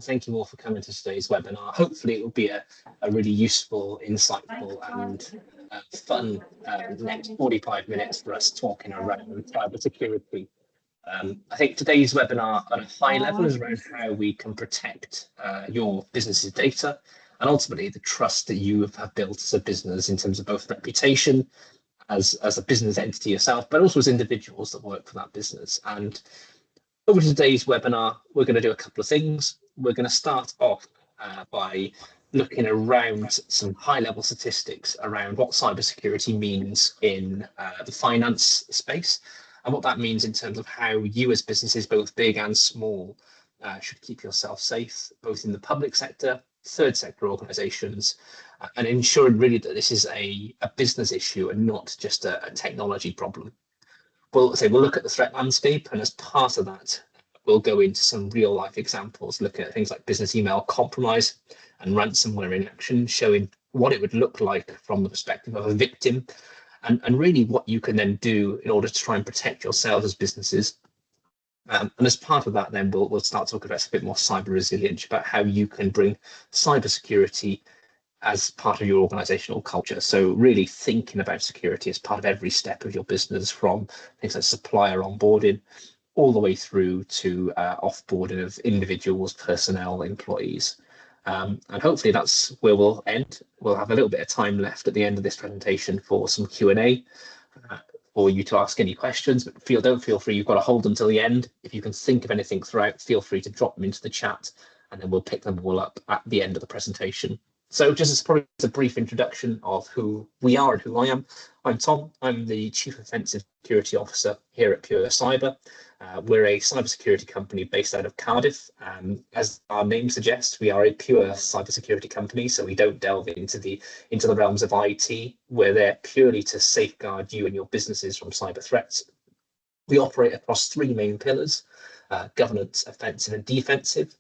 thank you all for coming to today's webinar. Hopefully it will be a really useful, insightful and fun next 45 minutes for us talking around cybersecurity. I think today's webinar at a high level is around how we can protect your business's data and ultimately the trust that you have built as a business in terms of both reputation as a business entity yourself, but also as individuals that work for that business. And over today's webinar, we're going to do a couple of things. We're going to start off by looking around some high-level statistics around what cybersecurity means in the finance space and what that means in terms of how you as businesses, both big and small, should keep yourself safe, both in the public sector, third sector organisations, and ensuring really that this is a business issue and not just a technology problem. We'll look at the threat landscape, and as part of that, we'll go into some real life examples, looking at things like business email compromise and ransomware in action, showing what it would look like from the perspective of a victim, and really what you can then do in order to try and protect yourselves as businesses. And as part of that, then we'll start talking about a bit more cyber resilience, about how you can bring cybersecurity as part of your organizational culture. So really thinking about security as part of every step of your business, from things like supplier onboarding all the way through to offboarding of individuals, personnel, employees. And hopefully that's where we'll end. We'll have a little bit of time left at the end of this presentation for some Q&A for you to ask any questions, but don't feel free, you've got to hold until the end. If you can think of anything throughout, feel free to drop them into the chat and then we'll pick them all up at the end of the presentation. So just as probably a brief introduction of who we are and who I am. I'm Tom. I'm the Chief Offensive Security Officer here at Pure Cyber. We're a cybersecurity company based out of Cardiff. As our name suggests, we are a pure cybersecurity company, so we don't delve into the realms of IT. We're there purely to safeguard you and your businesses from cyber threats. We operate across three main pillars: governance, offensive, and defensive.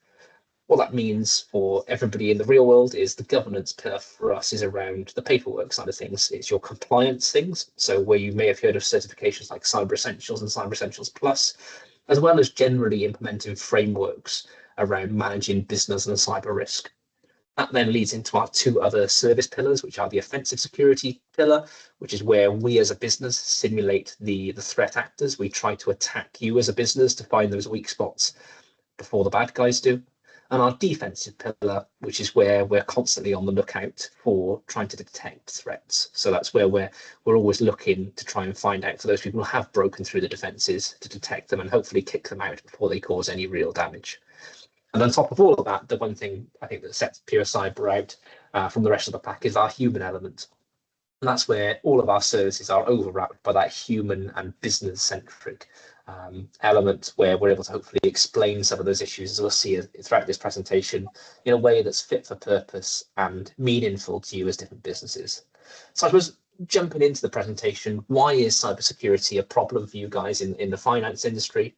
What that means for everybody in the real world is the governance pillar for us is around the paperwork side of things. It's your compliance things. So where you may have heard of certifications like Cyber Essentials and Cyber Essentials Plus, as well as generally implementing frameworks around managing business and cyber risk. That then leads into our two other service pillars, which are the offensive security pillar, which is where we as a business simulate the threat actors. We try to attack you as a business to find those weak spots before the bad guys do. And our defensive pillar, which is where we're constantly on the lookout for trying to detect threats. So that's where we're always looking to try and find out for those people who have broken through the defenses, to detect them and hopefully kick them out before they cause any real damage. And on top of all of that, the one thing I think that sets Pure Cyber out from the rest of the pack is our human element. And that's where all of our services are overwrapped by that human and business-centric element, where we're able to hopefully explain some of those issues, as we'll see throughout this presentation, in a way that's fit for purpose and meaningful to you as different businesses. So I suppose jumping into the presentation, why is cybersecurity a problem for you guys in the finance industry?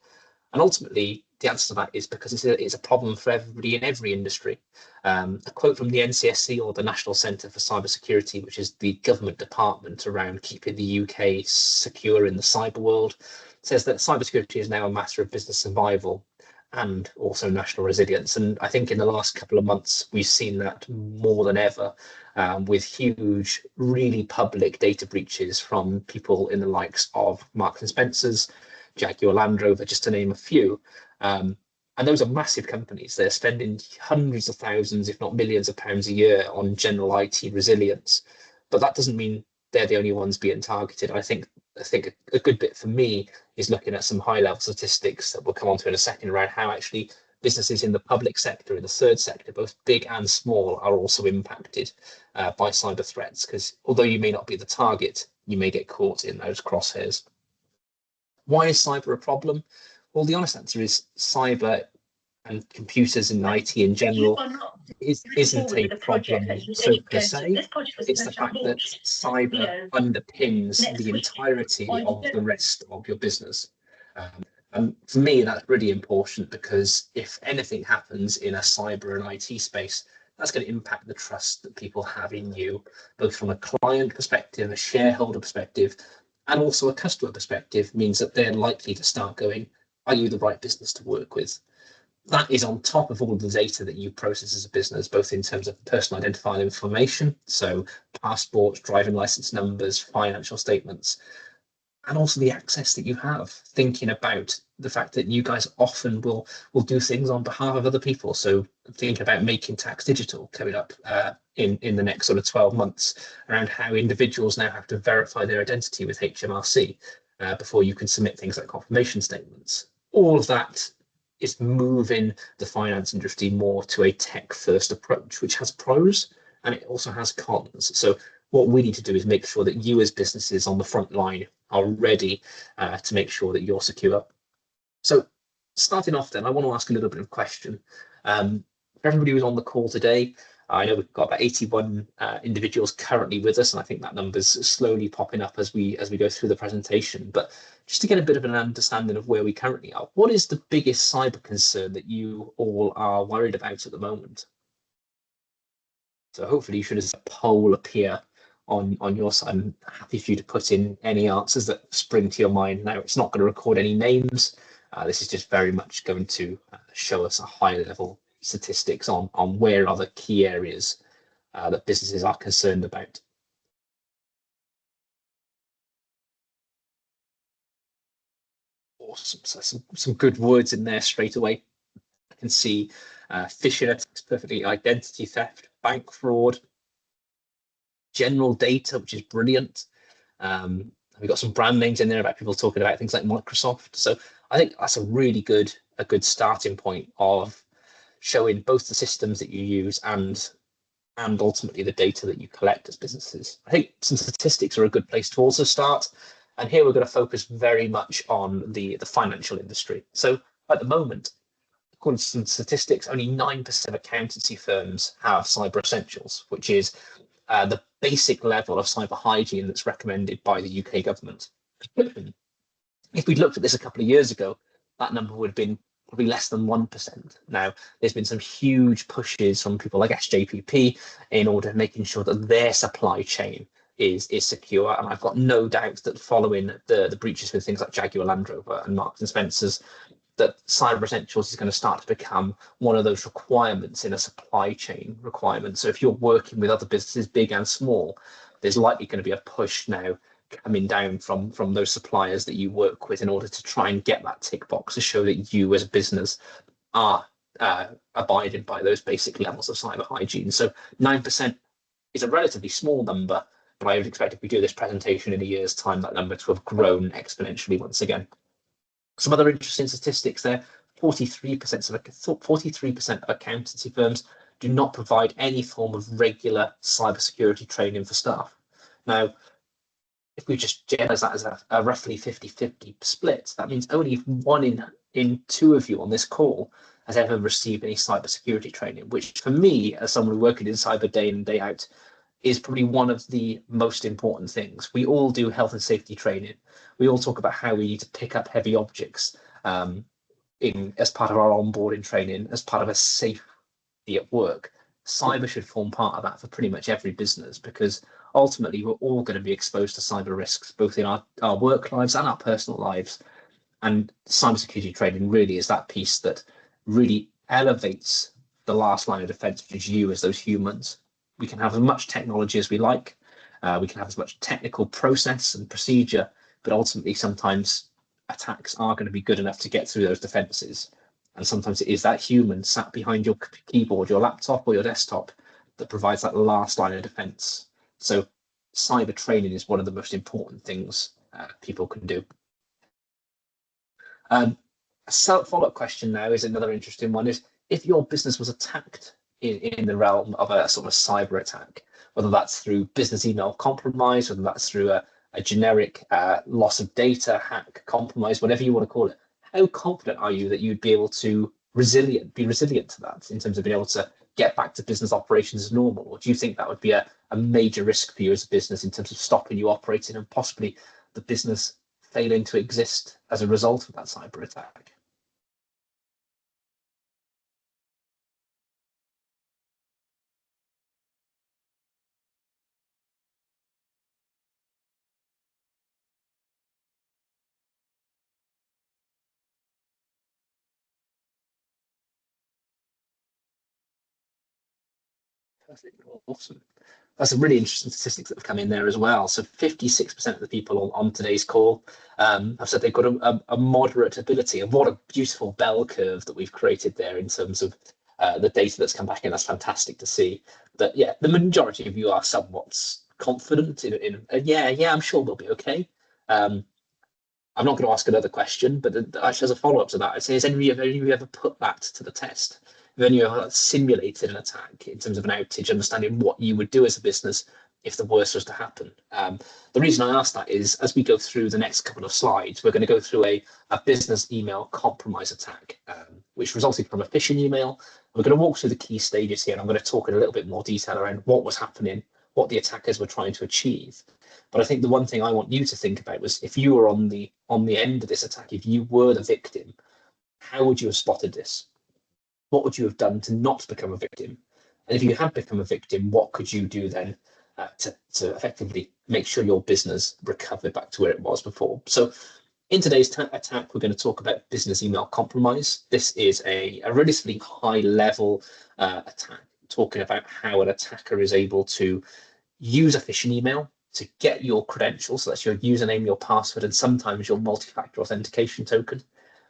And ultimately, the answer to that is because it's a problem for everybody in every industry. A quote from the NCSC, or the National Centre for Cybersecurity, which is the government department around keeping the UK secure in the cyber world, says that cybersecurity is now a matter of business survival and also national resilience. And I think in the last couple of months, we've seen that more than ever, with huge, really public data breaches from people in the likes of Marks and Spencer's, Jaguar Land Rover, just to name a few. And those are massive companies. They're spending hundreds of thousands, if not millions of pounds a year on general IT resilience. But that doesn't mean they're the only ones being targeted. I think a good bit for me is looking at some high-level statistics that we'll come on to in a second around how actually businesses in the public sector, in the third sector, both big and small, are also impacted by cyber threats, because although you may not be the target, you may get caught in those crosshairs. Why is cyber a problem? Well, the honest answer is cyber and computers and IT in general isn't a problem per se. It's the fact that cyber underpins the entirety of the rest of your business. And for me, that's really important, because if anything happens in a cyber and IT space, that's going to impact the trust that people have in you, both from a client perspective, a shareholder perspective, and also a customer perspective. Means that they're likely to start going, are you the right business to work with? That is on top of all of the data that you process as a business, both in terms of personal identifiable information, so passports, driving license numbers, financial statements, and also the access that you have, thinking about the fact that you guys often will do things on behalf of other people. So think about making tax digital coming up in the next sort of 12 months, around how individuals now have to verify their identity with HMRC before you can submit things like confirmation statements. All of that is moving the finance industry more to a tech first approach, which has pros and it also has cons. So what we need to do is make sure that you as businesses on the front line are ready to make sure that you're secure. So starting off then, I want to ask a little bit of a question. For everybody who's on the call today, I know we've got about 81 individuals currently with us, and I think that number's slowly popping up as we go through the presentation. But just to get a bit of an understanding of where we currently are, what is the biggest cyber concern that you all are worried about at the moment? So hopefully you should have a poll appear on your side. I'm happy for you to put in any answers that spring to your mind. Now, it's not going to record any names. This is just very much going to show us a high level statistics on where are the key areas that businesses are concerned about. Awesome. So some good words in there straight away. I can see phishing attacks perfectly, identity theft, bank fraud, general data, which is brilliant. We've got some brand names in there about people talking about things like Microsoft. So I think that's a good starting point of showing both the systems that you use and ultimately the data that you collect as businesses. I think some statistics are a good place to also start. And here we're going to focus very much on the financial industry. So at the moment, according to some statistics, only 9% of accountancy firms have cyber essentials, which is the basic level of cyber hygiene that's recommended by the UK government. If we'd looked at this a couple of years ago, that number would have been probably less than 1%. Now, there's been some huge pushes from people like SJPP in order of making sure that their supply chain is secure. And I've got no doubt that following the breaches with things like Jaguar Land Rover and Marks and Spencer's, that cyber essentials is going to start to become one of those requirements in a supply chain requirement. So if you're working with other businesses, big and small, there's likely going to be a push now coming down from those suppliers that you work with in order to try and get that tick box to show that you as a business are abiding by those basic levels of cyber hygiene. So 9% is a relatively small number, but I would expect if we do this presentation in a year's time, that number to have grown exponentially once again. Some other interesting statistics there, 43% of accountancy firms do not provide any form of regular cybersecurity training for staff. Now, if we just generalize that as a roughly 50-50 split, that means only one in two of you on this call has ever received any cybersecurity training, which for me, as someone working in cyber day in and day out, is probably one of the most important things. We all do health and safety training. We all talk about how we need to pick up heavy objects as part of our onboarding training, as part of a safety at work. Cyber should form part of that for pretty much every business, because ultimately we're all going to be exposed to cyber risks, both in our work lives and our personal lives. And cybersecurity training really is that piece that really elevates the last line of defense, which is you as those humans. We can have as much technology as we like. We can have as much technical process and procedure, but ultimately sometimes attacks are going to be good enough to get through those defenses. And sometimes it is that human sat behind your keyboard, your laptop or your desktop that provides that last line of defense. So cyber training is one of the most important things people can do. A follow-up question now is another interesting one, is if your business was attacked in the realm of a sort of cyber attack, whether that's through business email compromise, whether that's through a generic loss of data, hack, compromise, whatever you want to call it, how confident are you that you'd be able to be resilient to that in terms of being able to get back to business operations as normal? Or do you think that would be a major risk for you as a business in terms of stopping you operating and possibly the business failing to exist as a result of that cyber attack? Perfect. Awesome. That's a really interesting statistics that have come in there as well. So 56% of the people on today's call have said they've got a moderate ability. And what a beautiful bell curve that we've created there in terms of the data that's come back in. That's fantastic to see. That, yeah, the majority of you are somewhat confident in yeah, I'm sure we'll be okay. I'm not going to ask another question, but actually as a follow-up to that, I'd say, has any of you ever put that to the test? Have any of you ever simulated an attack in terms of an outage, understanding what you would do as a business if the worst was to happen? The reason I ask that is, as we go through the next couple of slides, we're going to go through a business email compromise attack, which resulted from a phishing email. We're going to walk through the key stages here, and I'm going to talk in a little bit more detail around what was happening, what the attackers were trying to achieve. But I think the one thing I want you to think about was, if you were on the end of this attack, if you were the victim, how would you have spotted this? What would you have done to not become a victim? And if you had become a victim, what could you do then to effectively make sure your business recovered back to where it was before? So in today's attack, we're going to talk about business email compromise. This is a relatively high level attack, talking about how an attacker is able to use a phishing email to get your credentials, so that's your username, your password, and sometimes your multi-factor authentication token.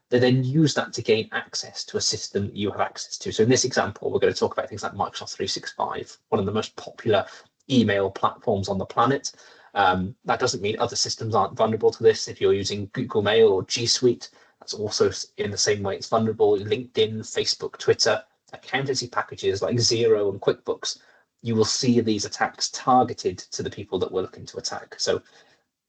They then use that to gain access to a system that you have access to. So in this example, we're going to talk about things like Microsoft 365, one of the most popular email platforms on the planet. That doesn't mean other systems aren't vulnerable to this. If you're using Google Mail or G Suite, that's also in the same way it's vulnerable. LinkedIn, Facebook, Twitter, accountancy packages like Xero and QuickBooks, you will see these attacks targeted to the people that we're looking to attack. So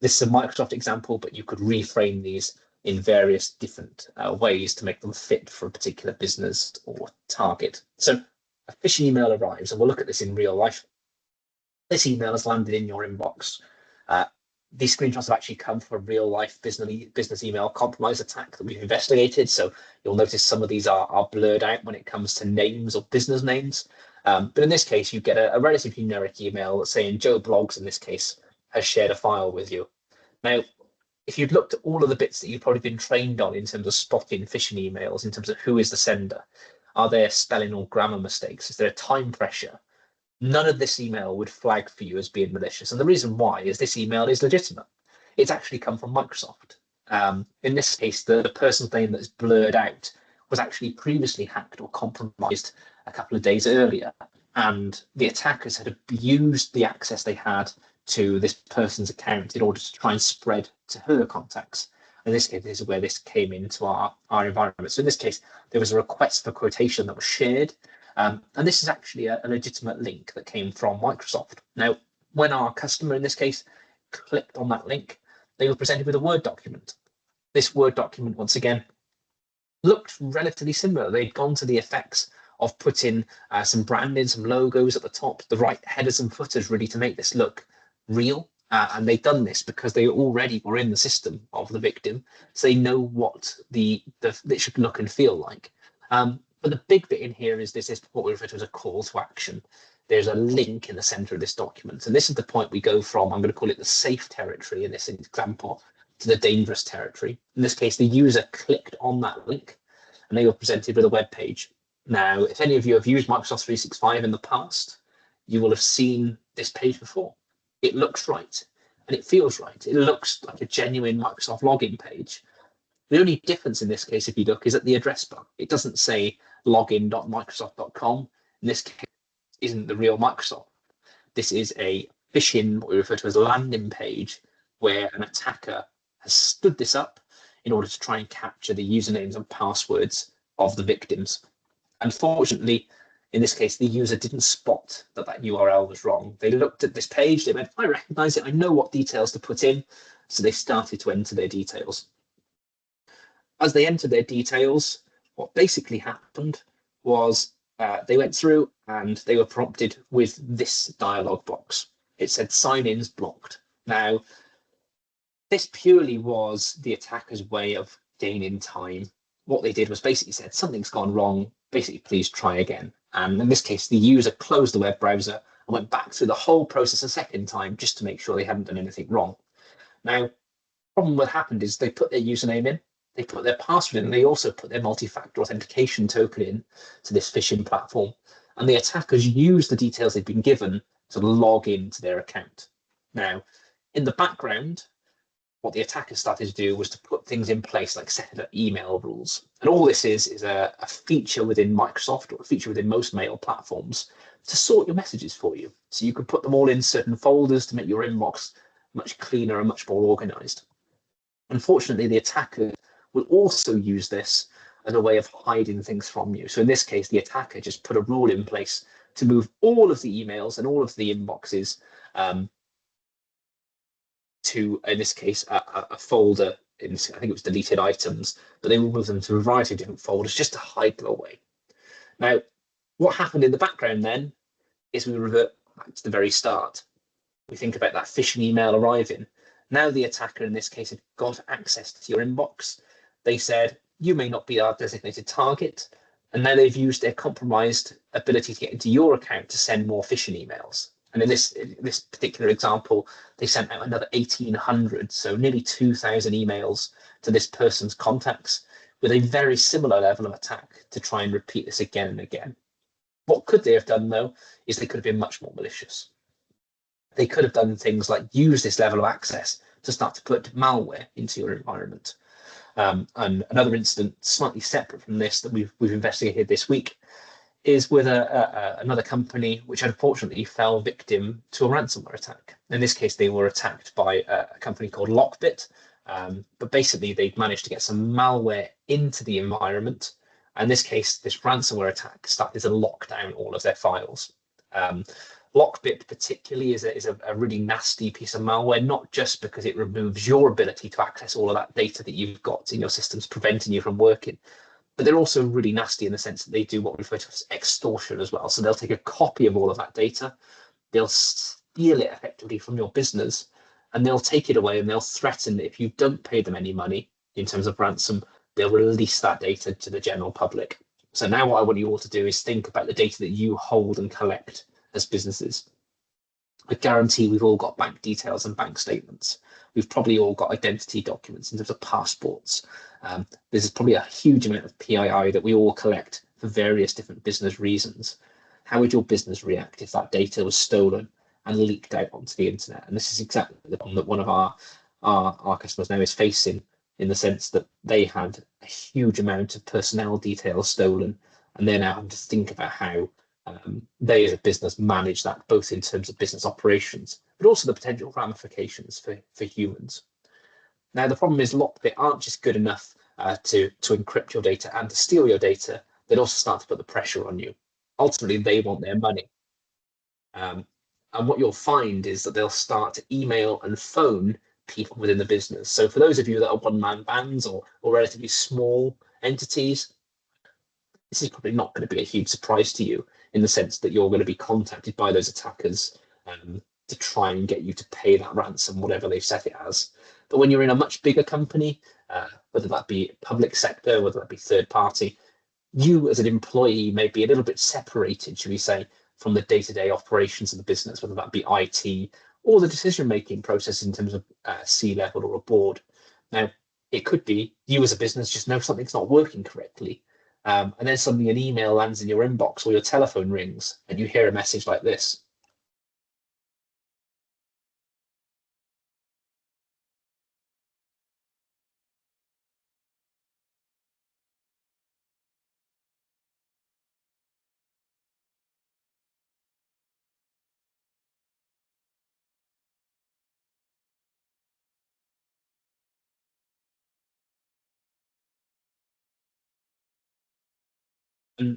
this is a Microsoft example, but you could reframe these in various different ways to make them fit for a particular business or target. So a phishing email arrives, and we'll look at this in real life. This email has landed in your inbox. These screenshots have actually come from a real life business email compromise attack that we've investigated. So you'll notice some of these are blurred out when it comes to names or business names. But in this case, you get a relatively generic email saying Joe Bloggs, in this case, has shared a file with you. Now, if you'd looked at all of the bits that you've probably been trained on in terms of spotting phishing emails, in terms of who is the sender, are there spelling or grammar mistakes, is there a time pressure, none of this email would flag for you as being malicious. And the reason why is this email is legitimate. It's actually come from Microsoft. In this case, the person's name that's blurred out was actually previously hacked or compromised a couple of days earlier. And the attackers had abused the access they had to this person's account in order to try and spread to her contacts. In this case, this is where this came into our environment. So in this case, there was a request for quotation that was shared. And this is actually a legitimate link that came from Microsoft. Now, when our customer, in this case, clicked on that link, they were presented with a Word document. This Word document, once again, looked relatively similar. They'd gone to the effects of putting some branding, some logos at the top, the right headers and footers, really to make this look real. And they've done this because they already were in the system of the victim, so they know what it should look and feel like. But the big bit in here is this is what we refer to as a call to action. There's a link in the center of this document, and this is the point we go from, I'm going to call it the safe territory in this example, to the dangerous territory. In this case, the user clicked on that link and they were presented with a web page. Now, if any of you have used Microsoft 365 in the past, you will have seen this page before. It looks right and it feels right. It looks like a genuine Microsoft login page. The only difference in this case, if you look, is at the address bar. It doesn't say login.microsoft.com. In this case, isn't the real Microsoft. This is a phishing, what we refer to as a landing page, where an attacker has stood this up in order to try and capture the usernames and passwords of the victims. Unfortunately, in this case, the user didn't spot that URL was wrong. They looked at this page, they went, I recognize it, I know what details to put in. So they started to enter their details. As they entered their details, what basically happened was they went through and they were prompted with this dialog box. It said sign-ins blocked. Now, this purely was the attacker's way of gaining time. What they did was basically said, something's gone wrong, basically please try again. And in this case, the user closed the web browser and went back through the whole process a second time just to make sure they hadn't done anything wrong. Now, the problem what happened is they put their username in, they put their password in, and they also put their multi-factor authentication token in to this phishing platform. and the attackers use the details they've been given to log into their account. Now, in the background, what the attackers started to do was to put things in place like setting up email rules. And all this is a feature within Microsoft, or a feature within most mail platforms, to sort your messages for you. So you can put them all in certain folders to make your inbox much cleaner and much more organized. Unfortunately, the attacker will also use this as a way of hiding things from you. So in this case, the attacker just put a rule in place to move all of the emails and all of the inboxes to, in this case, a folder. I think it was deleted items, but they will move them to a variety of different folders just to hide them away. Now, what happened in the background then is we revert back to the very start. We think about that phishing email arriving. Now the attacker in this case had got access to your inbox. They said, you may not be our designated target. And now they've used their compromised ability to get into your account to send more phishing emails. And in this particular example, they sent out another 1,800, so nearly 2,000 emails to this person's contacts with a very similar level of attack to try and repeat this again and again. What could they have done, though, is they could have been much more malicious. They could have done things like use this level of access to start to put malware into your environment. And another incident, slightly separate from this, that we've investigated this week, is with another company which unfortunately fell victim to a ransomware attack. In this case, they were attacked by a company called Lockbit, but basically they'd managed to get some malware into the environment. In this case, this ransomware attack started to lock down all of their files. Lockbit particularly is a really nasty piece of malware, not just because it removes your ability to access all of that data that you've got in your systems, preventing you from working, but they're also really nasty in the sense that they do what we refer to as extortion as well. So they'll take a copy of all of that data, they'll steal it effectively from your business, and they'll take it away and they'll threaten that if you don't pay them any money in terms of ransom, they'll release that data to the general public. So now what I want you all to do is think about the data that you hold and collect as businesses. I guarantee we've all got bank details and bank statements. We've probably all got identity documents in terms of passports. There's probably a huge amount of PII that we all collect for various different business reasons. How would your business react if that data was stolen and leaked out onto the internet? And this is exactly the problem that one of our customers now is facing, in the sense that they had a huge amount of personnel details stolen, and they're now having to think about how they as a business manage that, both in terms of business operations, but also the potential ramifications for humans. Now, the problem is Lockbit aren't just good enough to encrypt your data and to steal your data. They'd also start to put the pressure on you. Ultimately, they want their money. And what you'll find is that they'll start to email and phone people within the business. So for those of you that are one-man bands or relatively small entities, this is probably not going to be a huge surprise to you, in the sense that you're going to be contacted by those attackers to try and get you to pay that ransom, whatever they've set it as. But when you're in a much bigger company, whether that be public sector, whether that be third party, you as an employee may be a little bit separated, should we say, from the day-to-day operations of the business, whether that be IT or the decision-making process in terms of C-level or a board. Now, it could be you as a business just know something's not working correctly. And then suddenly an email lands in your inbox or your telephone rings and you hear a message like this.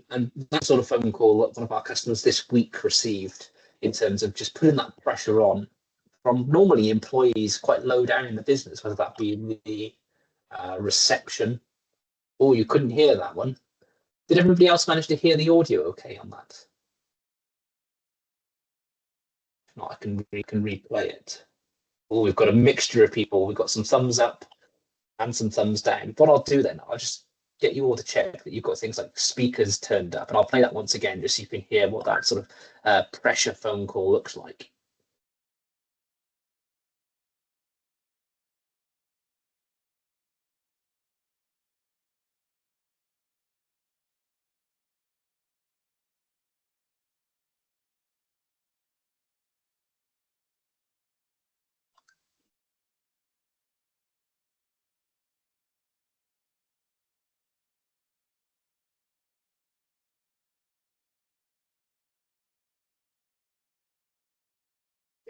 And that sort of phone call that one of our customers this week received, in terms of just putting that pressure on from normally employees quite low down in the business, whether that be in the reception, or you couldn't hear that one. Did everybody else manage to hear the audio okay on that? If not, I can replay it. Oh, we've got a mixture of people. We've got some thumbs up and some thumbs down. What I'll do then, I'll just get you all to check that you've got things like speakers turned up, and I'll play that once again just so you can hear what that sort of pressure phone call looks like.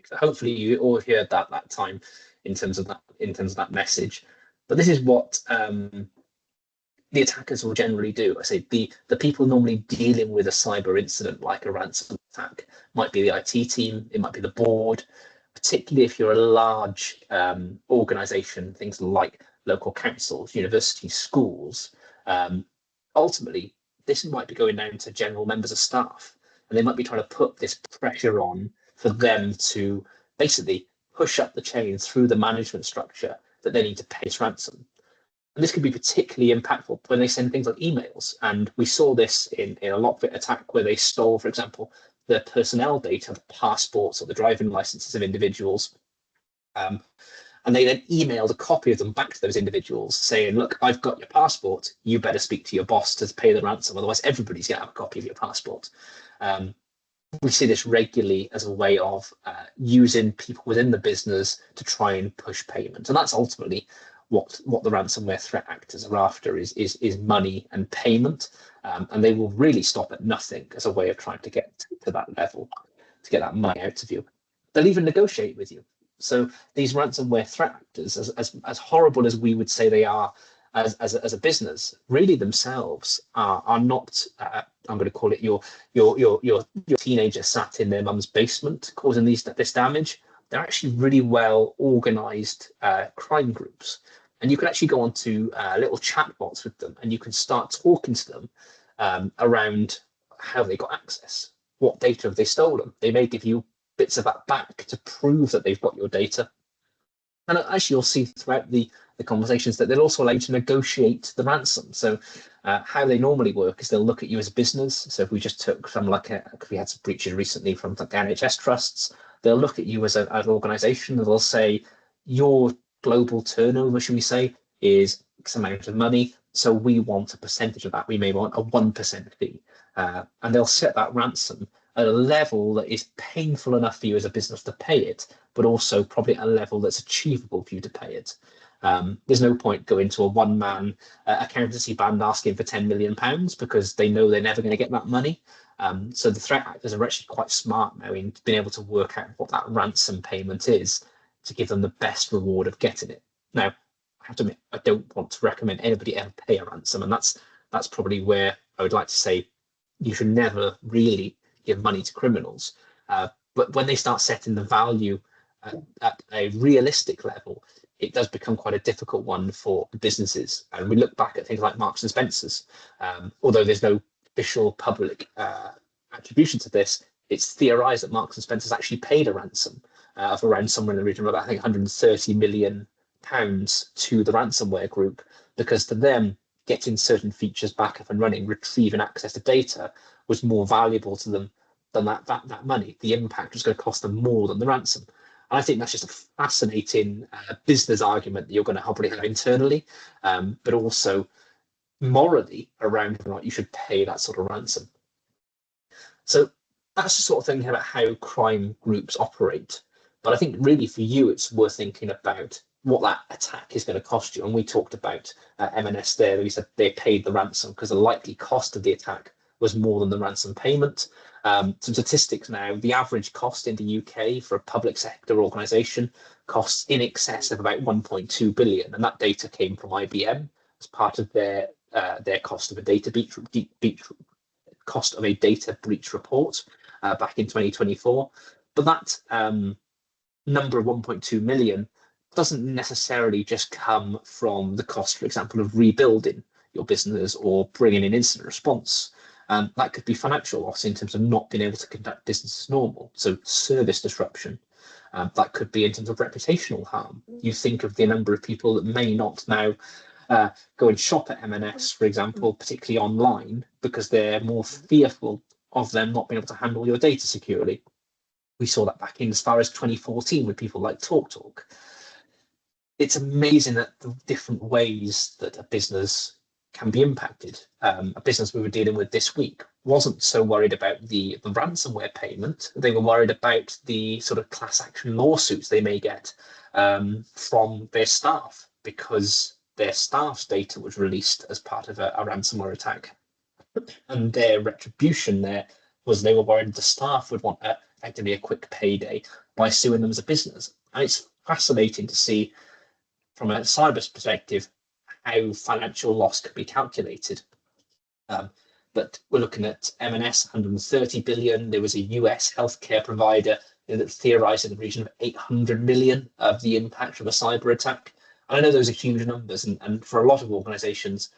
So hopefully you all heard that time in terms of that message. But this is what the attackers will generally do. I say the people normally dealing with a cyber incident like a ransom attack might be the IT team, it might be the board, particularly if you're a large organization, things like local councils, universities, schools. Ultimately, this might be going down to general members of staff, and they might be trying to put this pressure on for them to basically push up the chain through the management structure that they need to pay this ransom. And this can be particularly impactful when they send things like emails. And we saw this in a Lockbit attack where they stole, for example, the personnel data, the passports or the driving licenses of individuals. And they then emailed a copy of them back to those individuals saying, look, I've got your passport. You better speak to your boss to pay the ransom. Otherwise, everybody's going to have a copy of your passport. We see this regularly as a way of using people within the business to try and push payment. And that's ultimately what the ransomware threat actors are after is money and payment. And they will really stop at nothing as a way of trying to get to that level, to get that money out of you. They'll even negotiate with you. So these ransomware threat actors, as horrible as we would say they are as a business, really themselves are not, I'm going to call it your teenager sat in their mum's basement causing this damage. They're actually really well organized crime groups. And you can actually go onto little chatbots with them and you can start talking to them around how they got access, what data have they stolen. They may give you bits of that back to prove that they've got your data. And actually you'll see throughout the conversations that they'll also allow you to negotiate the ransom. So how they normally work is they'll look at you as a business. So if we just took from we had some breaches recently from the NHS trusts, they'll look at you as an organization. They'll say your global turnover, should we say, is X amount of money. So we want a percentage of that. We may want a 1% fee. And they'll set that ransom at a level that is painful enough for you as a business to pay it, but also probably at a level that's achievable for you to pay it. There's no point going to a one-man accountancy band asking for £10 million because they know they're never going to get that money. So the threat actors are actually quite smart now in being able to work out what that ransom payment is to give them the best reward of getting it. Now, I have to admit, I don't want to recommend anybody ever pay a ransom, and that's probably where I would like to say you should never really give money to criminals. But when they start setting the value at a realistic level, it does become quite a difficult one for businesses. And we look back at things like Marks and Spencer's, although there's no official public attribution to this, it's theorized that Marks and Spencer's actually paid a ransom of around somewhere in the region of about, I think, £130 million to the ransomware group, because to them, getting certain features back up and running, retrieving access to data was more valuable to them than that money. The impact was going to cost them more than the ransom. And I think that's just a fascinating business argument that you're going to probably have internally, but also morally around whether or not you should pay that sort of ransom. So that's the sort of thing about how crime groups operate. But I think really for you, it's worth thinking about what that attack is going to cost you. And we talked about M&S there. We said they paid the ransom because the likely cost of the attack was more than the ransom payment. Some statistics now, the average cost in the UK for a public sector organisation costs in excess of about 1.2 billion. And that data came from IBM as part of their cost of a data breach report back in 2024. But that number of 1.2 million doesn't necessarily just come from the cost, for example, of rebuilding your business or bringing in incident response. That could be financial loss in terms of not being able to conduct business as normal, so service disruption. That could be in terms of reputational harm. You think of the number of people that may not now go and shop at M&S, for example, particularly online, because they're more fearful of them not being able to handle your data securely. We saw that back in as far as 2014 with people like TalkTalk. It's amazing at the different ways that a business can be impacted. A business we were dealing with this week wasn't so worried about the ransomware payment. They were worried about the sort of class action lawsuits they may get from their staff, because their staff's data was released as part of a ransomware attack. And their retribution there was they were worried the staff would want effectively a quick payday by suing them as a business. And it's fascinating to see from a cyber perspective how financial loss can be calculated. But we're looking at M&S, 130 billion. There was a US healthcare provider that theorized in the region of 800 million of the impact of a cyber attack. And I know those are huge numbers, and for a lot of organizations,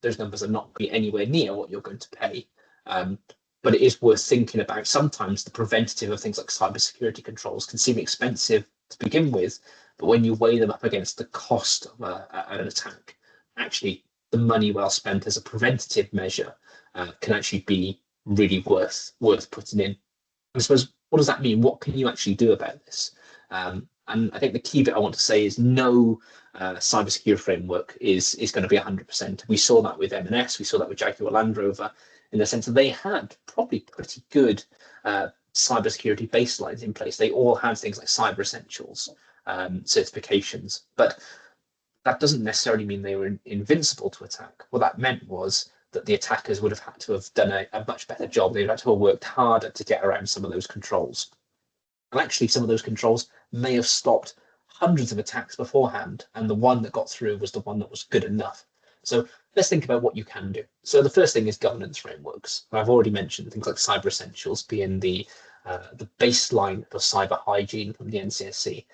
those numbers are not going to be anywhere near what you're going to pay. But it is worth thinking about. Sometimes the preventative of things like cybersecurity controls can seem expensive to begin with, but when you weigh them up against the cost of an attack, actually the money well spent as a preventative measure can actually be really worth putting in. I suppose, what does that mean? What can you actually do about this? And I think the key bit I want to say is no cybersecurity framework is going to be 100%. We saw that with M&S, we saw that with Jaguar Land Rover, in the sense that they had probably pretty good cybersecurity baselines in place. They all had things like cyber essentials certifications, but that doesn't necessarily mean they were invincible to attack. What that meant was that the attackers would have had to have done a much better job. They would have had to have worked harder to get around some of those controls. And actually, some of those controls may have stopped hundreds of attacks beforehand, and the one that got through was the one that was good enough. So let's think about what you can do. So the first thing is governance frameworks. I've already mentioned things like cyber essentials being the baseline for cyber hygiene from the NCSC.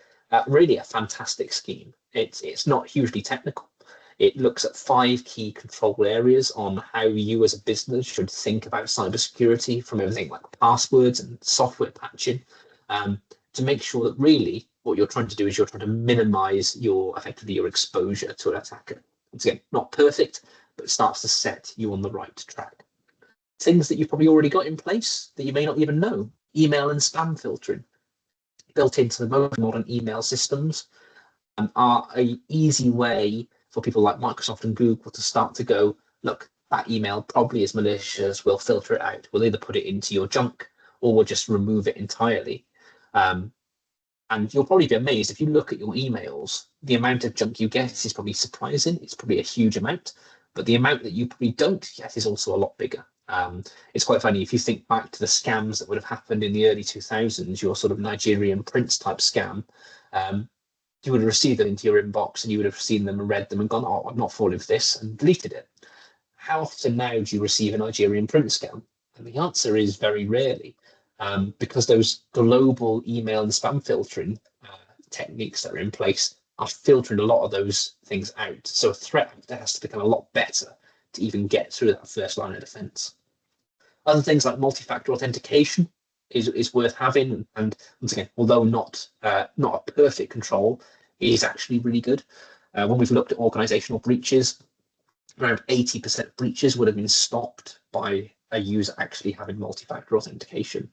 Really a fantastic scheme. It's not hugely technical. It looks at 5 key control areas on how you as a business should think about cybersecurity, from everything like passwords and software patching, to make sure that really what you're trying to do is you're trying to minimize effectively your exposure to an attacker. Once again, not perfect, but it starts to set you on the right track. Things that you've probably already got in place that you may not even know: email and spam filtering, built into the most modern email systems, are an easy way for people like Microsoft and Google to start to go, look, that email probably is malicious, we'll filter it out. We'll either put it into your junk or we'll just remove it entirely. And you'll probably be amazed if you look at your emails, the amount of junk you get is probably surprising. It's probably a huge amount, but the amount that you probably don't get is also a lot bigger. It's quite funny if you think back to the scams that would have happened in the early 2000s, your sort of Nigerian prince type scam. You would have received them into your inbox and you would have seen them and read them and gone, oh, I'm not falling for this, and deleted it. How often now do you receive a Nigerian prince scam? And the answer is very rarely. Because those global email and spam filtering techniques that are in place are filtering a lot of those things out. So a threat actor has to become a lot better to even get through that first line of defense. Other things like multi-factor authentication is worth having, and once again, although not a perfect control, it is actually really good. When we've looked at organizational breaches, around 80% of breaches would have been stopped by a user actually having multi-factor authentication,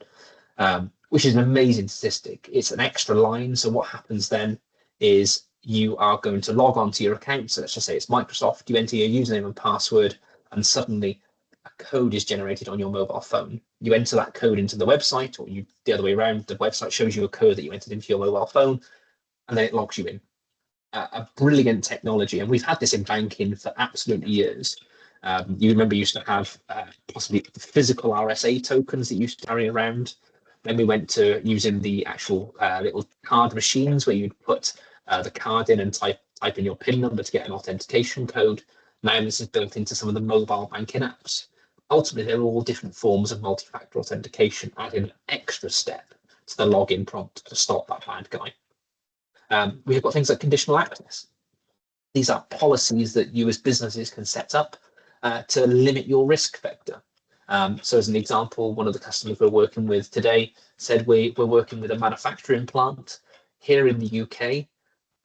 which is an amazing statistic. It's an extra line. So what happens then is you are going to log on to your account. So let's just say it's Microsoft. You enter your username and password, and suddenly a code is generated on your mobile phone. You enter that code into the website, or the other way around. The website shows you a code that you entered into your mobile phone, and then it logs you in. A brilliant technology, and we've had this in banking for absolute years. You remember you used to have possibly the physical RSA tokens that you used to carry around. Then we went to using the actual little card machines where you'd put the card in and type in your PIN number to get an authentication code. Now this is built into some of the mobile banking apps. Ultimately, they're all different forms of multi-factor authentication, adding an extra step to the login prompt to stop that bad guy. We've got things like conditional access. These are policies that you as businesses can set up to limit your risk vector. So as an example, one of the customers we're working with today said we're working with a manufacturing plant here in the UK.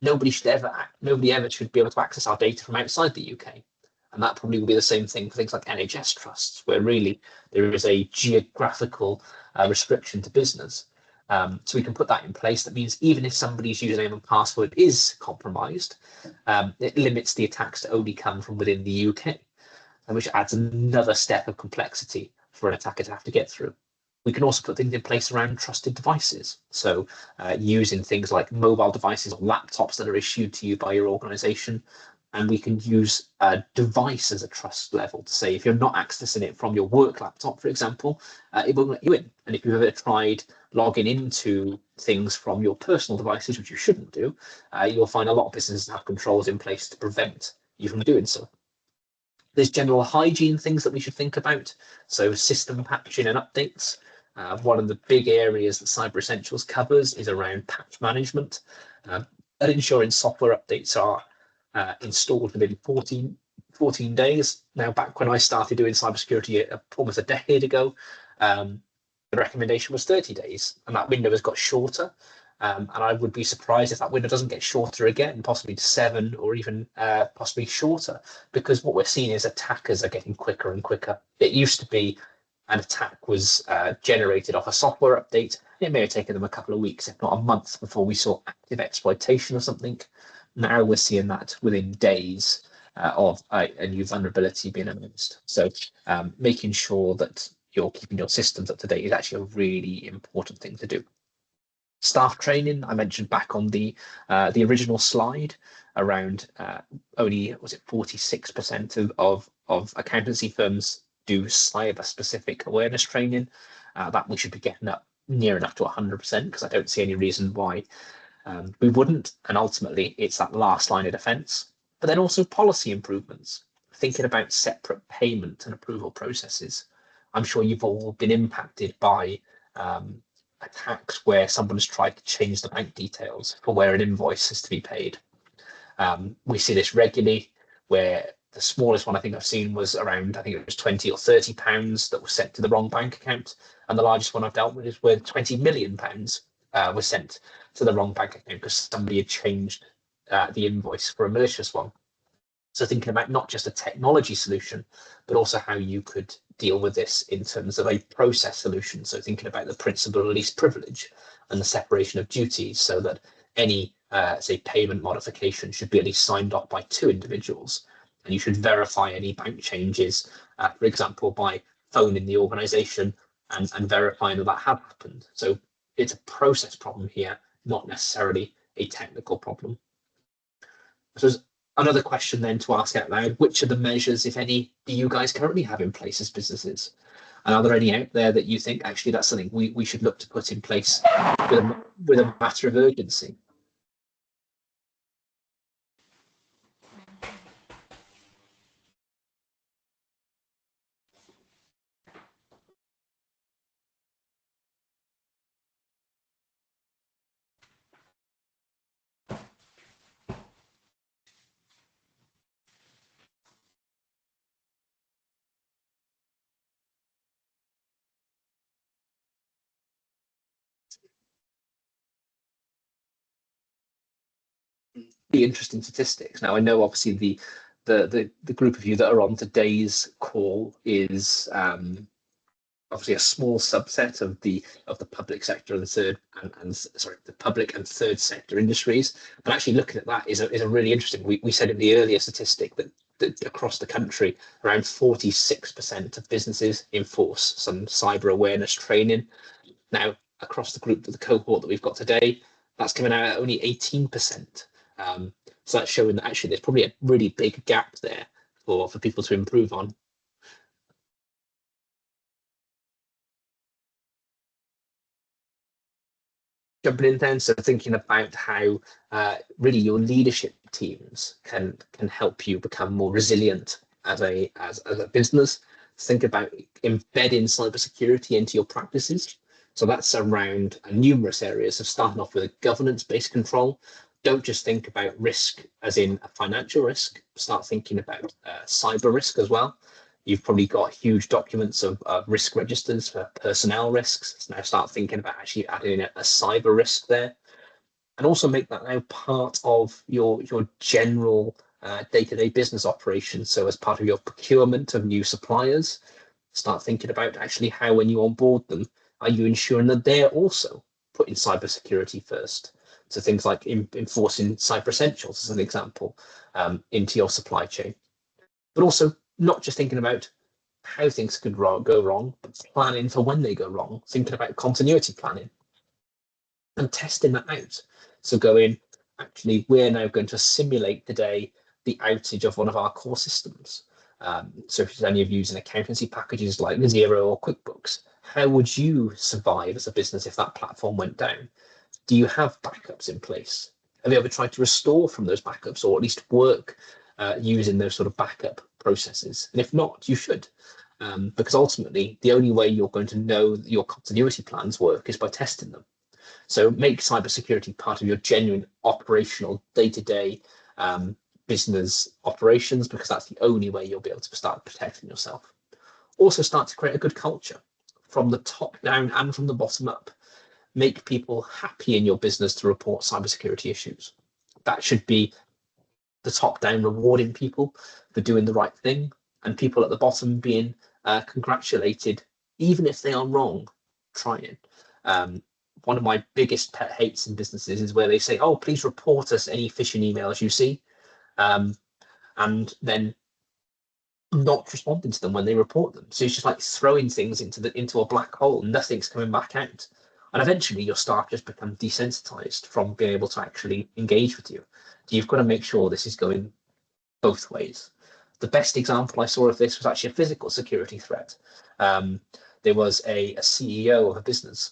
Nobody ever should be able to access our data from outside the UK. And that probably will be the same thing for things like NHS trusts, where really there is a geographical restriction to business. So we can put that in place. That means even if somebody's username and password is compromised, it limits the attacks to only come from within the UK, and which adds another step of complexity for an attacker to have to get through. We can also put things in place around trusted devices. So using things like mobile devices or laptops that are issued to you by your organization, And we can use a device as a trust level to say, if you're not accessing it from your work laptop, for example, it won't let you in. And if you've ever tried logging into things from your personal devices, which you shouldn't do, you'll find a lot of businesses have controls in place to prevent you from doing so. There's general hygiene things that we should think about. So system patching and updates. One of the big areas that Cyber Essentials covers is around patch management, and ensuring software updates are installed within 14 days. Now, back when I started doing cybersecurity almost a decade ago, the recommendation was 30 days, and that window has got shorter. And I would be surprised if that window doesn't get shorter again, possibly to 7 or even possibly shorter, because what we're seeing is attackers are getting quicker and quicker. It used to be an attack was generated off a software update. It may have taken them a couple of weeks, if not a month, before we saw active exploitation of something. Now we're seeing that within days of a new vulnerability being announced. So making sure that you're keeping your systems up to date is actually a really important thing to do. Staff training, I mentioned back on the original slide, around only, was it 46% of accountancy firms do cyber specific awareness training. That we should be getting up near enough to 100%, because I don't see any reason why we wouldn't. And ultimately, it's that last line of defense. But then also policy improvements, thinking about separate payment and approval processes. I'm sure you've all been impacted by attacks where someone has tried to change the bank details for where an invoice is to be paid. We see this regularly, where the smallest one I think I've seen was around, I think it was 20 or 30 pounds that was sent to the wrong bank account. And the largest one I've dealt with is where 20 million pounds was sent to the wrong bank account because somebody had changed the invoice for a malicious one. So thinking about not just a technology solution, but also how you could deal with this in terms of a process solution. So thinking about the principle of least privilege and the separation of duties, so that any, say, payment modification should be at least signed off by 2 individuals. And you should verify any bank changes, for example, by phoning the organisation and verifying that have happened. So it's a process problem here, not necessarily a technical problem. So another question then to ask out loud, which of the measures, if any, do you guys currently have in place as businesses? And are there any out there that you think actually that's something we should look to put in place with a matter of urgency? The interesting statistics. Now, I know obviously the group of you that are on today's call is obviously a small subset of the public sector and the public and third sector industries. But actually looking at that is a really interesting. We said in the earlier statistic that across the country, around 46% of businesses enforce some cyber awareness training. Now, across the group, the cohort that we've got today, that's coming out at only 18%. So that's showing that actually there's probably a really big gap there for people to improve on. Jumping in then, so thinking about how really your leadership teams can help you become more resilient as a business. Think about embedding cybersecurity into your practices. So that's around numerous areas of starting off with a governance-based control. Don't just think about risk as in a financial risk. Start thinking about cyber risk as well. You've probably got huge documents of risk registers for personnel risks. So now start thinking about actually adding in a cyber risk there. And also make that now part of your general day-to-day business operations. So as part of your procurement of new suppliers, start thinking about actually how, when you onboard them, are you ensuring that they're also putting cybersecurity first? So things like enforcing Cyber Essentials, as an example, into your supply chain. But also not just thinking about how things could go wrong, but planning for when they go wrong, thinking about continuity planning and testing that out. So going, actually, we're now going to simulate the day the outage of one of our core systems. So if any of you using accountancy packages like Xero or QuickBooks, how would you survive as a business if that platform went down? Do you have backups in place? Have you ever tried to restore from those backups, or at least work using those sort of backup processes? And if not, you should, because ultimately the only way you're going to know that your continuity plans work is by testing them. So make cybersecurity part of your genuine operational day-to-day business operations, because that's the only way you'll be able to start protecting yourself. Also start to create a good culture from the top down and from the bottom up. Make people happy in your business to report cybersecurity issues. That should be the top down rewarding people for doing the right thing, and people at the bottom being congratulated, even if they are wrong, trying. One of my biggest pet hates in businesses is where they say, oh, please report us any phishing emails you see, and then not responding to them when they report them. So it's just like throwing things into a black hole, and nothing's coming back out. And eventually your staff just become desensitized from being able to actually engage with you. So you've got to make sure this is going both ways. The best example I saw of this was actually a physical security threat. There was a CEO of a business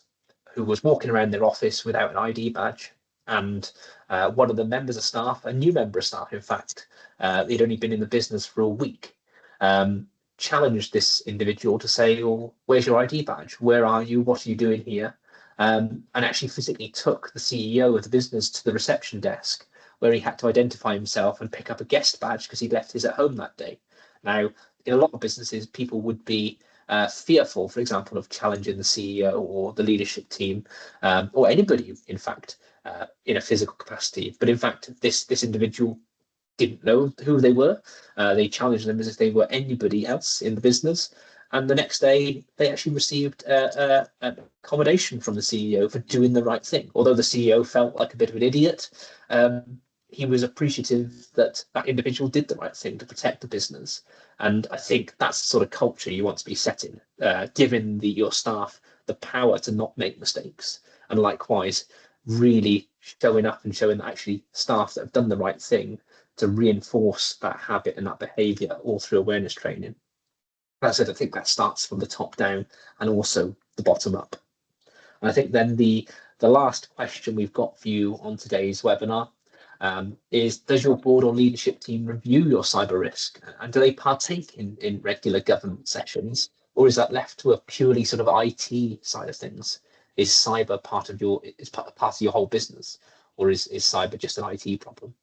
who was walking around their office without an ID badge. And one of the members of staff, a new member of staff, in fact, he'd only been in the business for a week, challenged this individual to say, well, where's your ID badge? Where are you? What are you doing here? And actually physically took the CEO of the business to the reception desk, where he had to identify himself and pick up a guest badge because he'd left his at home that day. Now, in a lot of businesses, people would be fearful, for example, of challenging the CEO or the leadership team, or anybody, in fact, in a physical capacity. But in fact, this individual didn't know who they were. They challenged them as if they were anybody else in the business. And the next day, they actually received an accommodation from the CEO for doing the right thing. Although the CEO felt like a bit of an idiot, he was appreciative that that individual did the right thing to protect the business. And I think that's the sort of culture you want to be setting, giving your staff the power to not make mistakes. And likewise, really showing up and showing that actually staff that have done the right thing to reinforce that habit and that behavior all through awareness training. As I said, I think that starts from the top down and also the bottom up. And I think then the last question we've got for you on today's webinar is, does your board or leadership team review your cyber risk? And do they partake in regular governance sessions? Or is that left to a purely sort of IT side of things? Is cyber part of your whole business? Or is cyber just an IT problem?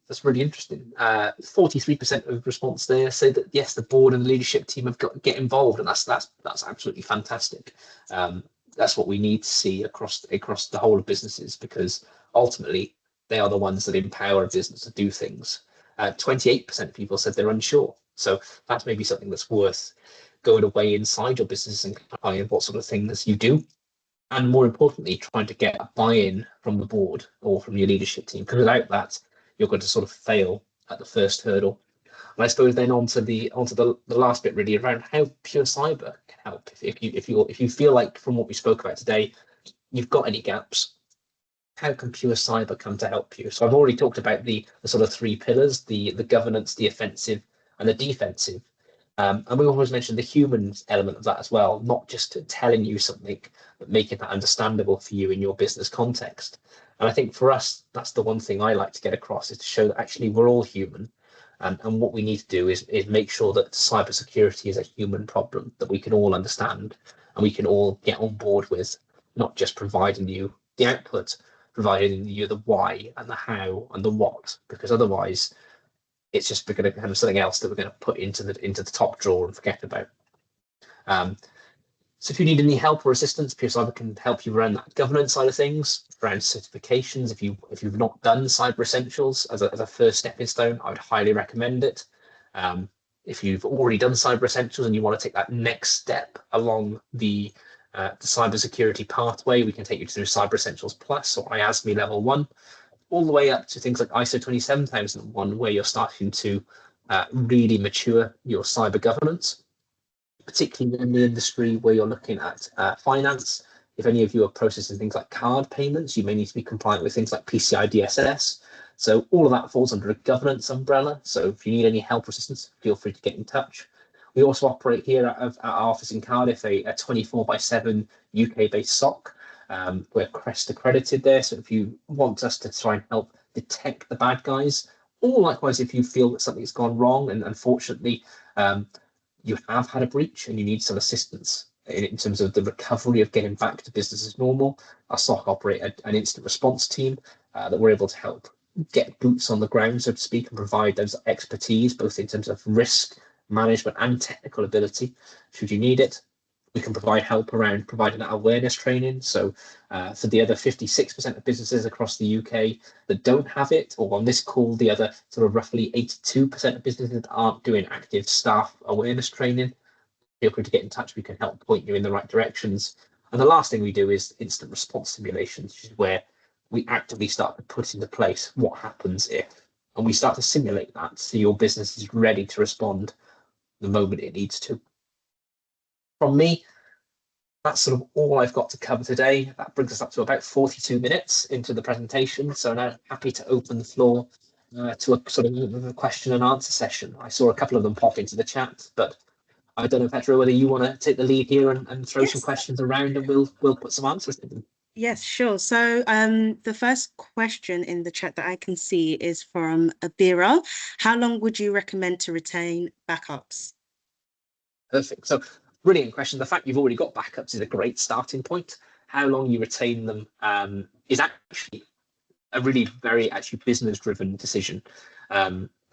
That's really interesting. 43% of response there say that yes, the board and the leadership team have got to get involved, and that's absolutely fantastic. That's what we need to see across the whole of businesses, because ultimately they are the ones that empower a business to do things. 28% of people said they're unsure, so that's maybe something that's worth going away inside your business and clarifying what sort of things you do. And more importantly, trying to get a buy-in from the board or from your leadership team, because without that, you're going to sort of fail at the first hurdle. And I suppose then onto the last bit, really, around how pure cyber can help. If you feel like from what we spoke about today, you've got any gaps, how can pure cyber come to help you? So I've already talked about the sort of three pillars: the governance, the offensive, and the defensive. And we always mentioned the human element of that as well, not just telling you something, but making that understandable for you in your business context. And I think for us, that's the one thing I like to get across, is to show that actually we're all human. And what we need to do is make sure that cybersecurity is a human problem that we can all understand and we can all get on board with, not just providing you the output, providing you the why and the how and the what, because otherwise it's just going to become something else that we're going to put into the top drawer and forget about. So if you need any help or assistance, Pure Cyber can help you around that governance side of things, around certifications. If you've not done Cyber Essentials as a first stepping stone, I would highly recommend it. If you've already done Cyber Essentials and you want to take that next step along the cybersecurity pathway, we can take you through Cyber Essentials Plus or IASME Level 1, all the way up to things like ISO 27001, where you're starting to really mature your cyber governance. particularly in the industry where you're looking at finance. If any of you are processing things like card payments, you may need to be compliant with things like PCI DSS. So all of that falls under a governance umbrella. So if you need any help or assistance, feel free to get in touch. We also operate here at our office in Cardiff, a 24/7 UK-based SOC. We're CREST accredited there. So if you want us to try and help detect the bad guys, or likewise, if you feel that something's gone wrong and unfortunately you have had a breach and you need some assistance in terms of the recovery of getting back to business as normal, our SOC operate an instant response team that we're able to help get boots on the ground, so to speak, and provide those expertise, both in terms of risk management and technical ability, should you need it. We can provide help around providing that awareness training. So for the other 56% of businesses across the UK that don't have it, or on this call, the other sort of roughly 82% of businesses that aren't doing active staff awareness training, feel free to get in touch. We can help point you in the right directions. And the last thing we do is instant response simulations, which is where we actively start to put into place what happens if, and we start to simulate that so your business is ready to respond the moment it needs to. From me, that's sort of all I've got to cover today. That brings us up to about 42 minutes into the presentation. So now happy to open the floor to a sort of a question and answer session. I saw a couple of them pop into the chat, but I don't know, Petra, whether you want to take the lead here and throw some questions around, and we'll put some answers in them. Yes, sure. So the first question in the chat that I can see is from Abira. How long would you recommend to retain backups? Perfect. So brilliant question. The fact you've already got backups is a great starting point. How long you retain them is actually a really very business driven decision.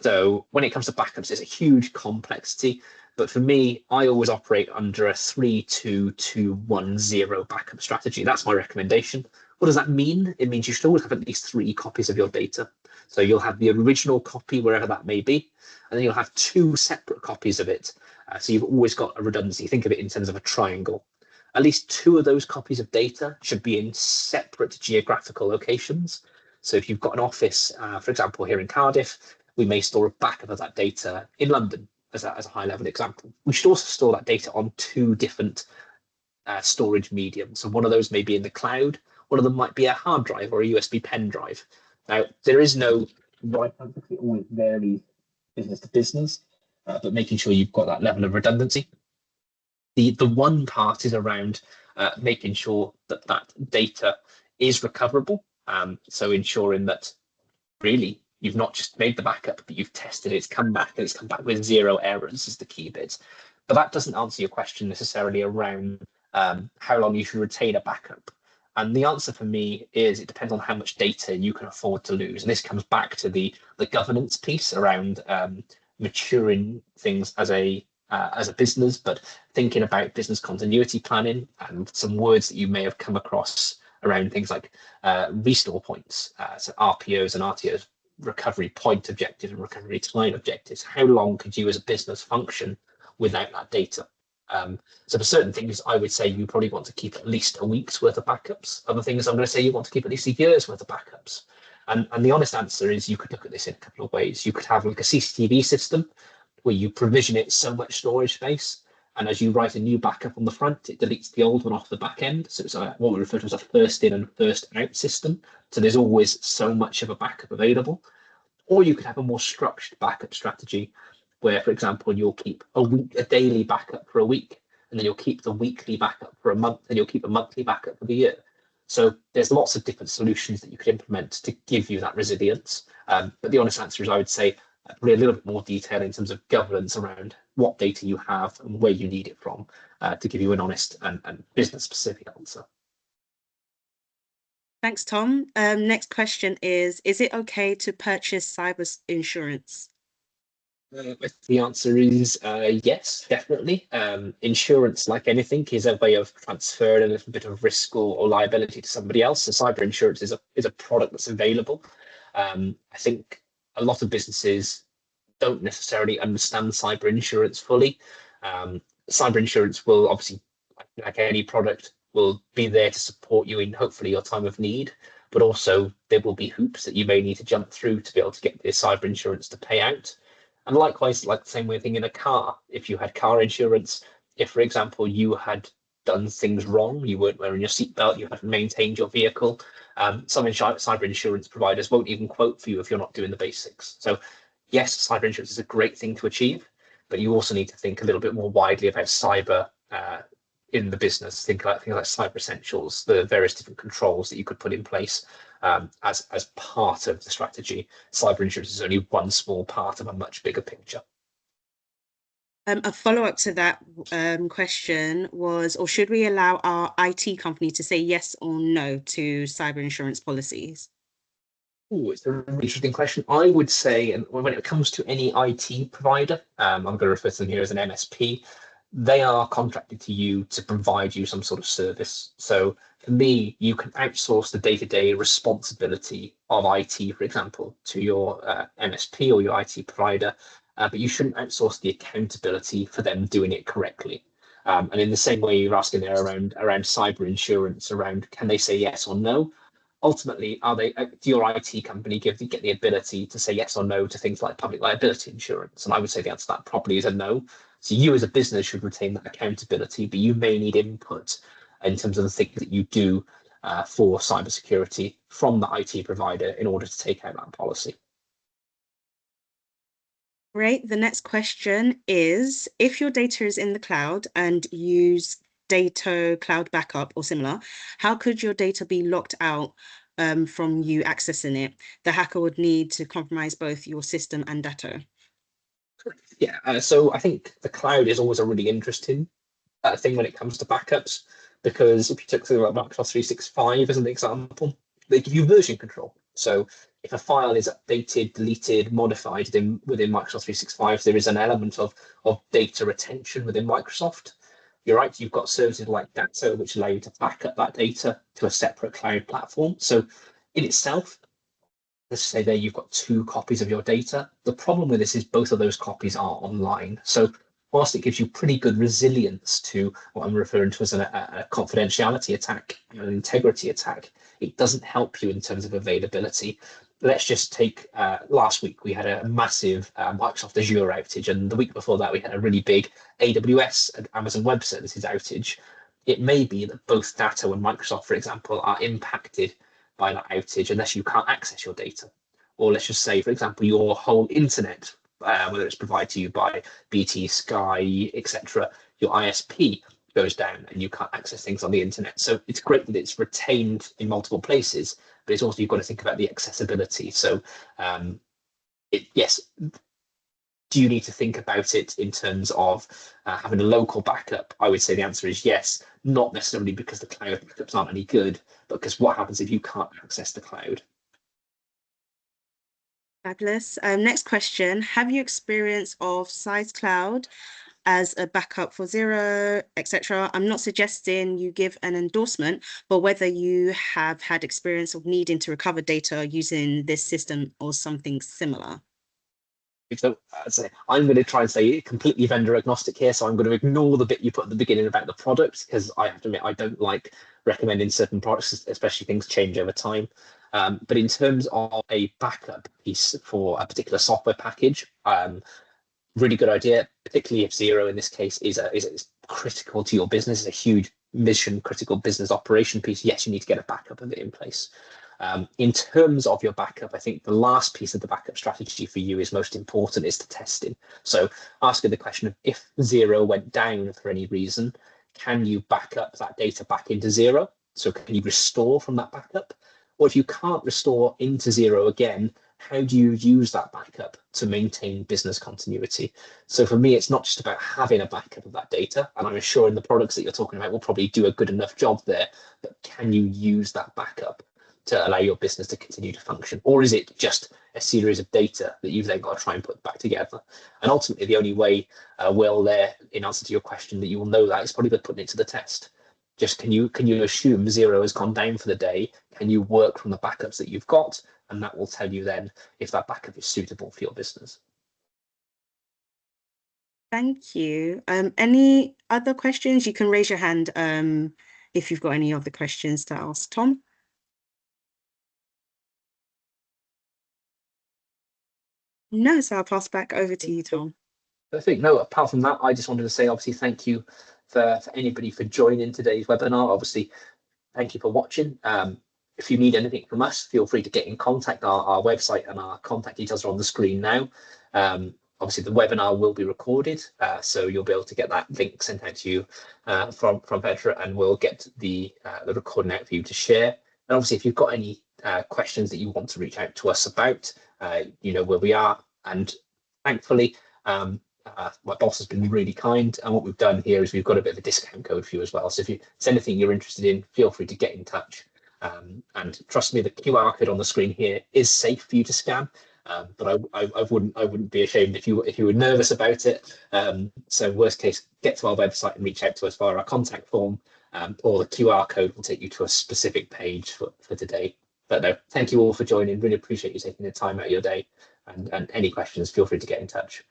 So when it comes to backups, there's a huge complexity. But for me, I always operate under a 3-2-2-1-0 backup strategy. That's my recommendation. What does that mean? It means you should always have at least 3 copies of your data. So you'll have the original copy, wherever that may be, and then you'll have 2 separate copies of it. So you've always got a redundancy. Think of it in terms of a triangle. At least 2 of those copies of data should be in separate geographical locations. So if you've got an office, for example, here in Cardiff, we may store a backup of that data in London as a high level example. We should also store that data on 2 different storage mediums. So one of those may be in the cloud. One of them might be a hard drive or a USB pen drive. Now, there is no right answer. It always varies business to business, but making sure you've got that level of redundancy. The one part is around making sure that that data is recoverable. So ensuring that really you've not just made the backup, but you've tested it, it's come back, and it's come back with 0 errors is the key bit. But that doesn't answer your question necessarily around how long you should retain a backup. And the answer for me is it depends on how much data you can afford to lose. And this comes back to the governance piece around maturing things as a business, but thinking about business continuity planning and some words that you may have come across around things like restore points, so RPOs and RTOs, recovery point objective and recovery time objectives. How long could you as a business function without that data? So for certain things, I would say you probably want to keep at least a week's worth of backups. Other things, I'm going to say you want to keep at least a year's worth of backups. And the honest answer is you could look at this in a couple of ways. You could have like a CCTV system where you provision it so much storage space, and as you write a new backup on the front, it deletes the old one off the back end. So it's what we refer to as a first in and first out system. So there's always so much of a backup available. Or you could have a more structured backup strategy where, for example, you'll keep a daily backup for a week, and then you'll keep the weekly backup for a month, and you'll keep a monthly backup for the year. So there's lots of different solutions that you could implement to give you that resilience. But the honest answer is I would say probably a little bit more detail in terms of governance around what data you have and where you need it from to give you an honest and business specific answer. Thanks, Tom. Next question is it okay to purchase cyber insurance? The answer is yes, definitely. Insurance, like anything, is a way of transferring a little bit of risk or liability to somebody else. So cyber insurance is a product that's available. I think a lot of businesses don't necessarily understand cyber insurance fully. Cyber insurance will obviously, like any product, will be there to support you in hopefully your time of need, but also there will be hoops that you may need to jump through to be able to get the cyber insurance to pay out. And likewise, like the same way thing in a car, if you had car insurance, if, for example, you had done things wrong, you weren't wearing your seatbelt, you hadn't maintained your vehicle, some cyber insurance providers won't even quote for you if you're not doing the basics. So yes, cyber insurance is a great thing to achieve, but you also need to think a little bit more widely about cyber in the business. Think about things like cyber essentials, the various different controls that you could put in place as part of the strategy. Cyber insurance is only one small part of a much bigger picture. A follow-up to that question was, or should we allow our IT company to say yes or no to cyber insurance policies? Oh, it's a really interesting question. I would say, and when it comes to any IT provider, I'm going to refer to them here as an MSP, they are contracted to you to provide you some sort of service. So for me, you can outsource the day-to-day responsibility of IT, for example, to your MSP or your IT provider, but you shouldn't outsource the accountability for them doing it correctly. And in the same way you're asking there around cyber insurance, around can they say yes or no? Ultimately, do your IT company get the ability to say yes or no to things like public liability insurance? And I would say the answer to that probably is a no. So you as a business should retain that accountability, but you may need input in terms of the things that you do for cybersecurity from the IT provider in order to take out that policy. Great. The next question is, if your data is in the cloud and use data cloud backup or similar, how could your data be locked out from you accessing it? The hacker would need to compromise both your system and data. Yeah, so I think the cloud is always a really interesting thing when it comes to backups, because if you took something like Microsoft 365 as an example, they give you version control. So if a file is updated, deleted, modified within Microsoft 365, there is an element of data retention within Microsoft. You're right, you've got services like Data, which allow you to back up that data to a separate cloud platform. So in itself, let's say there you've got 2 copies of your data. The problem with this is both of those copies are online. So whilst it gives you pretty good resilience to what I'm referring to as a confidentiality attack, an integrity attack, it doesn't help you in terms of availability. Let's just take last week, we had a massive Microsoft Azure outage, and the week before that, we had a really big AWS and Amazon Web Services outage. It may be that both Data and Microsoft, for example, are impacted by that outage unless you can't access your data. Or let's just say, for example, your whole internet, whether it's provided to you by BT, Sky, etc., your ISP goes down and you can't access things on the internet. So it's great that it's retained in multiple places, but it's also, you've got to think about the accessibility. So yes, do you need to think about it in terms of having a local backup? I would say the answer is yes, not necessarily because the cloud backups aren't any good, but because what happens if you can't access the cloud? Fabulous. Next question. Have you experience of SizeCloud as a backup for Zero, etc.? I'm not suggesting you give an endorsement, but whether you have had experience of needing to recover data using this system or something similar. So I'm going to try and stay completely vendor agnostic here. So I'm going to ignore the bit you put at the beginning about the product, because I have to admit, I don't like recommending certain products, especially things change over time. But in terms of a backup piece for a particular software package, really good idea, particularly if Zero in this case is critical to your business, is a huge mission critical business operation piece. Yes, you need to get a backup of it in place. In terms of your backup, I think the last piece of the backup strategy for you is most important, is the testing. So asking the question of, if Zero went down for any reason, can you back up that data back into Zero? So can you restore from that backup? Or if you can't restore into Zero again, how do you use that backup to maintain business continuity? So for me, it's not just about having a backup of that data, and I'm assuring the products that you're talking about will probably do a good enough job there, but can you use that backup to allow your business to continue to function? Or is it just a series of data that you've then got to try and put back together? And ultimately, the only way, Will, there, in answer to your question, that you will know that is probably by putting it to the test. Just can you assume Zero has gone down for the day? Can you work from the backups that you've got? And that will tell you then if that backup is suitable for your business. Thank you. Any other questions? You can raise your hand if you've got any other questions to ask Tom. No, so I'll pass back over to you, Tom. Perfect. No, apart from that, I just wanted to say, obviously, thank you for anybody for joining today's webinar. Obviously, thank you for watching. If you need anything from us, feel free to get in contact. Our website and our contact details are on the screen now. Obviously, the webinar will be recorded, so you'll be able to get that link sent out to you from Petra, and we'll get the recording out for you to share. And obviously, if you've got any questions that you want to reach out to us about, you know where we are. And thankfully, my boss has been really kind, and what we've done here is we've got a bit of a discount code for you as well. So if it's anything you're interested in, feel free to get in touch. And trust me, the QR code on the screen here is safe for you to scan. But I wouldn't be ashamed if you were nervous about it. So worst case, get to our website and reach out to us via our contact form, or the QR code will take you to a specific page for today. But no, thank you all for joining. Really appreciate you taking the time out of your day. And any questions, feel free to get in touch.